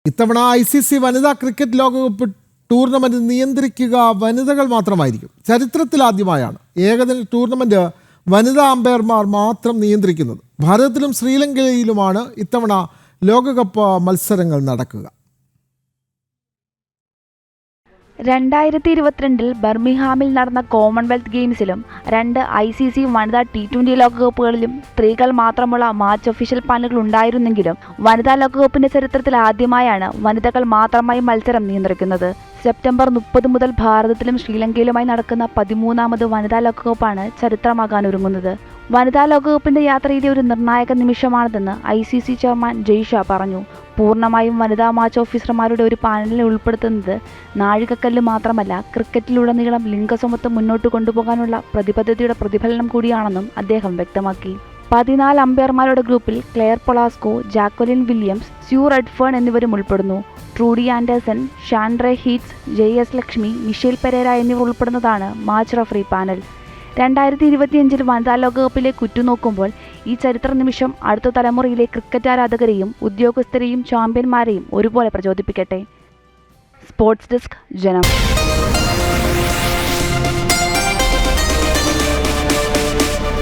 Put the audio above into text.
ഇത്തവണ ICC വനിതാ cricket ലോകകപ്പ് ടൂർണമെന്റ് നിയന്ത്രിക്കുക വനിതകൾ മാത്രമായിരിക്കും. ചരിത്രത്തിലാദ്യമായാണ് ഏകദിന ടൂർണമെന്റ് വനിതാ അമ്പയർമാർ മാത്രം നിയന്ത്രിക്കുന്നത്. ഭാരതത്തിലും ശ്രീലങ്കയിലുമാണ് ഇത്തവണ ലോകകപ്പ് മത്സരങ്ങൾ നടക്കുക. 2022 ബർമിംഗ്ഹാമിൽ നടന്ന കോമൺവെൽത്ത് ഗെയിംസിലും 2 ICC വനിതാ T20 ലോകകപ്പുകളിലും സ്ത്രീകൾ മാത്രമുള്ള മാച്ച് ഒഫീഷ്യൽ പാനലുകൾ ഉണ്ടായിരുന്നെങ്കിലും വനിതാ ലോകകപ്പിന്റെ ചരിത്രത്തിൽ ആദ്യമായാണ് വനിതകൾ മാത്രമായി മത്സരം നിയന്ത്രിക്കുന്നത്. സെപ്റ്റംബർ 30 മുതൽ ഭാരതത്തിലും ശ്രീലങ്കയിലുമായി നടക്കുന്ന 13ാമത് വനിതാ ലോകകപ്പാണ് ചരിത്രമാകാനൊരുങ്ങുന്നത്. വനിതാ ലോകകപ്പിന്റെ യാത്രയിലെ ഒരു നിർണായക നിമിഷമാണിതെന്ന് ICC ചെയർമാൻ ജയ് ഷാ പറഞ്ഞു. പൂർണ്ണമായും വനിതാ മാച്ച് ഓഫീസർമാരുടെ ഒരു പാനലിൽ ഉൾപ്പെടുത്തുന്നത് നാഴികക്കല്ല് മാത്രമല്ല, ക്രിക്കറ്റിലുടനീളം ലിംഗസമത്വം മുന്നോട്ട് കൊണ്ടുപോകാനുള്ള പ്രതിബദ്ധതയുടെ പ്രതിഫലനം കൂടിയാണെന്നും അദ്ദേഹം വ്യക്തമാക്കി. 14 അമ്പയർമാരുടെ ഗ്രൂപ്പിൽ Claire Polosak, Jacqueline Williams, Sue Redfern എന്നിവരും ഉൾപ്പെടുന്നു. Trudy Anderson, Shandre Fritz, JS Lakshmi, Michelle Pereira എന്നിവർ ഉൾപ്പെടുന്നതാണ് മാച്ച് റഫറി പാനൽ. 2025 വനിതാ ലോകകപ്പിലേക്ക് ഉറ്റുനോക്കുമ്പോൾ ഈ ചരിത്ര നിമിഷം അടുത്ത തലമുറയിലെ ക്രിക്കറ്റ് ആരാധകരെയും ഉദ്യോഗസ്ഥരെയും ചാമ്പ്യന്മാരെയും ഒരുപോലെ പ്രചോദിപ്പിക്കട്ടെ. സ്പോർട്സ് ഡെസ്ക്, ജനം.